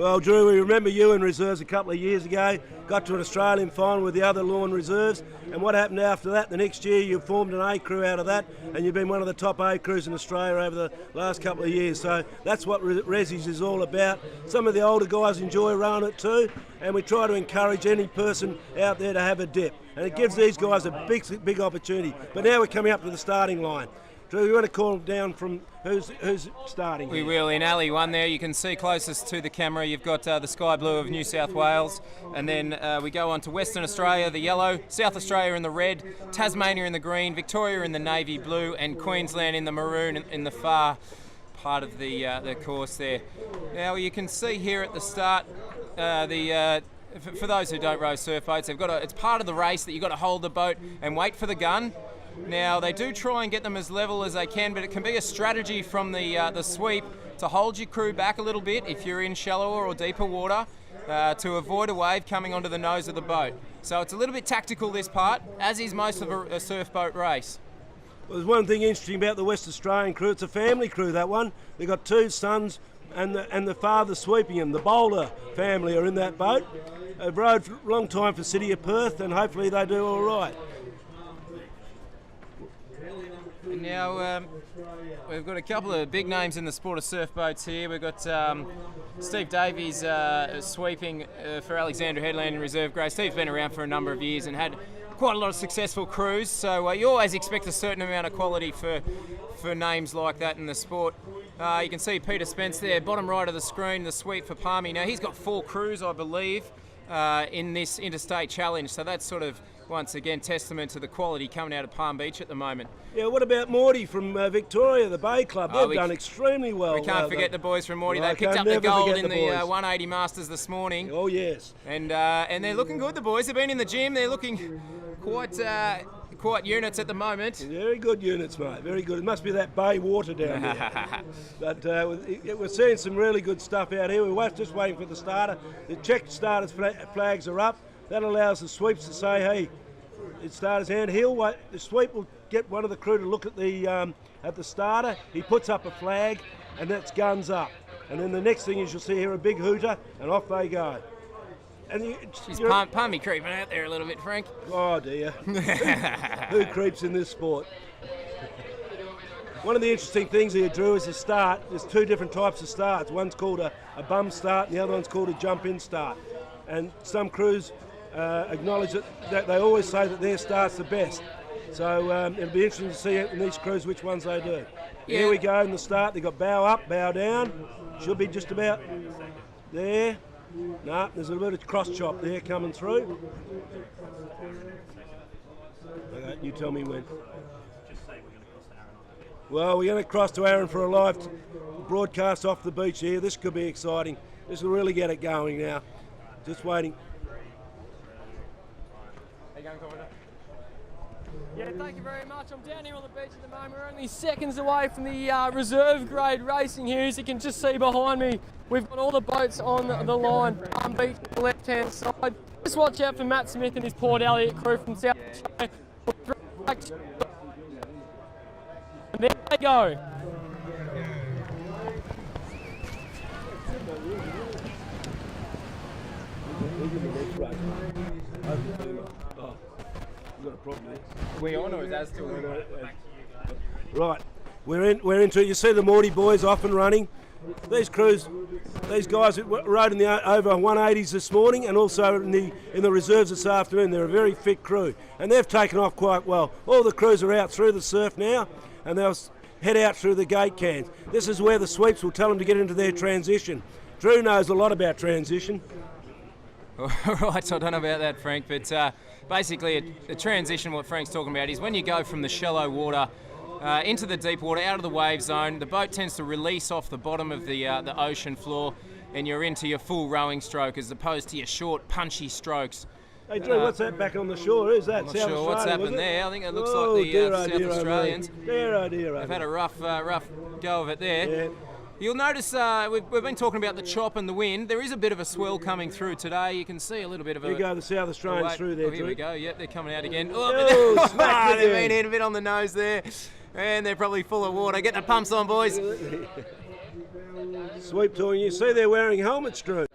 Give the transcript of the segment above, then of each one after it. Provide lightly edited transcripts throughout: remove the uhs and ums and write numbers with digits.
Well, Drew, we remember you in reserves a couple of years ago, got to an Australian final with the other Lawn reserves, and what happened after that? The next year you formed an A crew out of that, and you've been one of the top A crews in Australia over the last couple of years. So that's what Resies is all about. Some of the older guys enjoy rowing it too, and we try to encourage any person out there to have a dip. And it gives these guys a big opportunity. But now we're coming up to the starting line. Drew, you want to call down from who's starting? We will. In alley one there, you can see closest to the camera, you've got the sky blue of New South Wales, and then we go on to Western Australia, the yellow, South Australia in the red, Tasmania in the green, Victoria in the navy blue, and Queensland in the maroon in the far part of the course there. Now you can see here at the start, for those who don't row surf boats, it's part of the race that you've got to hold the boat and wait for the gun. Now, they do try and get them as level as they can, but it can be a strategy from the sweep to hold your crew back a little bit if you're in shallower or deeper water to avoid a wave coming onto the nose of the boat. So it's a little bit tactical, this part, as is most of a surf boat race. Well, there's one thing interesting about the West Australian crew. It's a family crew, that one. They've got two sons and the father sweeping them. The Boulder family are in that boat. They've rowed for a long time for City of Perth, and hopefully they do all right. Now, we've got a couple of big names in the sport of surf boats here. We've got Steve Davies sweeping for Alexandra Headland in reserve grade. Steve's been around for a number of years and had quite a lot of successful crews, so you always expect a certain amount of quality for names like that in the sport. You can see Peter Spence there, bottom right of the screen, the sweep for Palmy. Now, he's got 4 crews, I believe, in this interstate challenge, so that's sort of once again testament to the quality coming out of Palm Beach at the moment. Yeah, what about Morty from Victoria, the Bay Club? They've done extremely well. We can't forget the boys from Morty. They picked up the gold in the 180 Masters this morning. Oh yes. And they're looking good, the boys. They've been in the gym. They're looking quite units at the moment. Very good units, mate. Very good. It must be that bay water down there. But we're seeing some really good stuff out here. We're just waiting for the starter. The check starters flags are up. That allows the sweeps to say, hey, it's starter's hand. He'll wait. The sweep will get one of the crew to look at the starter. He puts up a flag, and that's guns up. And then the next thing is you'll see here a big hooter, and off they go. And she's Palmy creeping out there a little bit, Frank. Oh dear. Who creeps in this sport? One of the interesting things here, Drew, is the start. There's 2 different types of starts. One's called a bum start, and the other one's called a jump-in start. And some crews acknowledge that they always say that their start's the best. So it'll be interesting to see in these crews which ones they do. Yeah. Here we go in the start. They've got bow up, bow down. Should be just about there. No, there's a little bit of cross chop there coming through. Okay, you tell me when. Well, we're going to cross to Aaron for a live broadcast off the beach here. This could be exciting. This will really get it going now. Just waiting. Yeah, thank you very much. I'm down here on the beach at the moment. We're only seconds away from the reserve grade racing here. As you can just see behind me, we've got all the boats on the line. Palm Beach on the left-hand side. Just watch out for Matt Smith and his Port Elliot crew from South Australia. And there they go. We on or is that still Right, we're into it. You see the Morty boys off and running. These crews, these guys that rode in the over 180s this morning and also in the reserves this afternoon. They're a very fit crew and they've taken off quite well. All the crews are out through the surf now and they'll head out through the gate cans. This is where the sweeps will tell them to get into their transition. Drew knows a lot about transition. Right, so I don't know about that, Frank, but basically a transition, what Frank's talking about, is when you go from the shallow water into the deep water, out of the wave zone, the boat tends to release off the bottom of the ocean floor and you're into your full rowing stroke as opposed to your short, punchy strokes. Hey, Drew, what's that back on the shore? Who's that? I'm not South sure Australia, what's happened there. I think it looks like the South Australians. They've had a rough go of it there. Yeah. You'll notice we've been talking about the chop and the wind. There is a bit of a swell coming through today. You can see a little bit of a... Here go the South Australians through there, here Drew. we go. Yep, they're coming out again. Oh, they've been hit a bit on the nose there. And they're probably full of water. Get the pumps on, boys. Sweep to, and you see they're wearing helmets, Drew.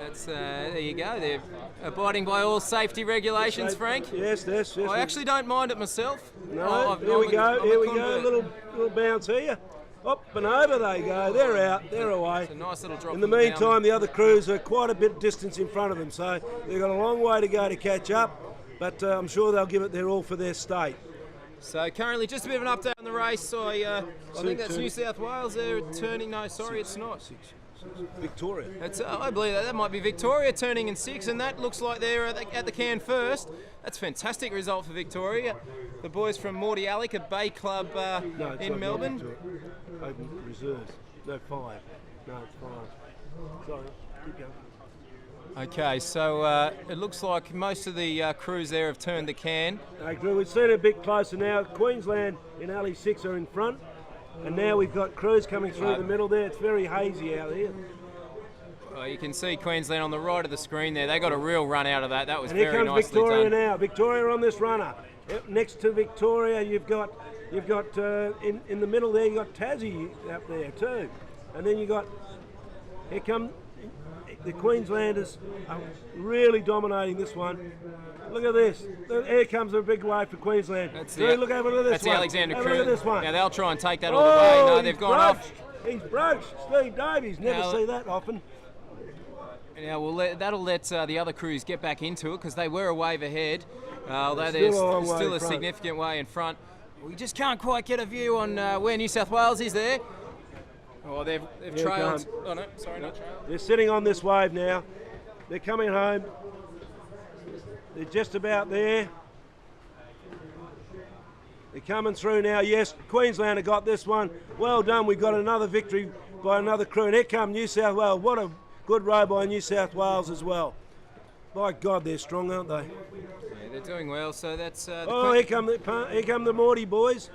That's there you go. They're abiding by all safety regulations, Frank. Yes. I actually don't mind it myself. No, I'm here we go. I'm a Here we go. convert. Little bounce here. Up and over they go. They're out. They're away. It's a nice little drop. In the from meantime, mountain. the other crews are quite a bit distance in front of them, so they've got a long way to go to catch up. But I'm sure they'll give it their all for their state. So currently, just a bit of an update on the race. I think that's Turn. New South Wales. They're turning. No, sorry, it's not. Victoria. It's, I believe that might be Victoria turning in 6, and that looks like they're at the can first. That's a fantastic result for Victoria. The boys from Morty Alec, a Bay Club No, it's in not Melbourne. Victoria. Open reserves. No, 5. No, it's 5. Sorry, keep going. Okay, so it looks like most of the crews there have turned the can. We've seen it a bit closer now. Queensland in alley 6 are in front. And now we've got crews coming through the middle there. It's very hazy out here. You can see Queensland on the right of the screen there. They got a real run out of that. That was And here very comes nicely Victoria done. now. Victoria on this runner. Next to Victoria, you've got in the middle there. You've got Tassie up there too, and then you got here come the Queenslanders are really dominating this one. Look at this. Here comes a big wave for Queensland. Look over to this That's the one. Alexander Have a look at crew. this one. Now they'll try and take that all the way. No, they've he's gone off. He's broached. Steve Davies. Never Now- see that often. Now that'll let the other crews get back into it because they were a wave ahead. Although Still there's a long way still in a front. significant way in front. We just can't quite get a view on where New South Wales is there. Oh, they've Here trailed. come. Oh no, sorry, not trailed. They're sitting on this wave now. They're coming home. They're just about there. They're coming through now. Yes, Queensland have got this one. Well done. We've got another victory by another crew. And here come New South Wales. What a good row by New South Wales as well. My God, they're strong, aren't they? Yeah, they're doing well. So that's. Oh, here come the Morty boys.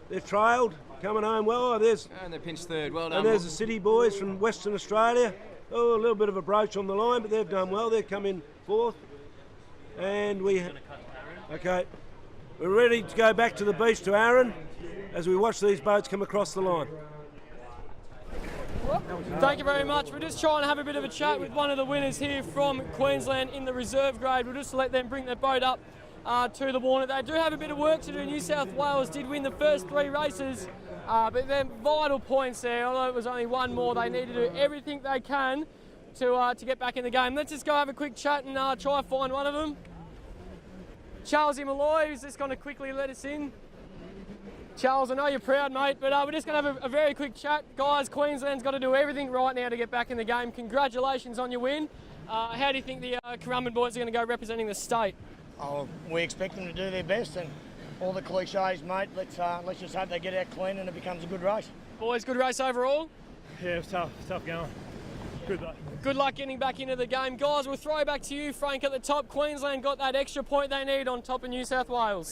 They've trailed, coming home well. Oh, there's And they pinched third. Well done. and there's the City boys from Western Australia. Oh, a little bit of a broach on the line, but they've done well. They've come in fourth. And okay, we're ready to go back to the beach to Aaron as we watch these boats come across the line. Thank you very much. We're just trying to have a bit of a chat with one of the winners here from Queensland in the reserve grade. We'll just let them bring their boat up to the water. They do have a bit of work to do. New South Wales did win the first 3 races, but they're vital points there. Although it was only one more, they need to do everything they can to get back in the game. Let's just go have a quick chat and try and find one of them. Charlesy Malloy is just going to quickly let us in. Charles, I know you're proud, mate, but we're just going to have a very quick chat. Guys, Queensland's got to do everything right now to get back in the game. Congratulations on your win. How do you think the Currumbin boys are going to go representing the state? Oh, we expect them to do their best, and all the cliches, mate. Let's just hope they get out clean and it becomes a good race. Boys, good race overall. Yeah, it was tough going. Good though. Good luck getting back into the game. Guys, we'll throw back to you, Frank, at the top. Queensland got that extra point they need on top of New South Wales.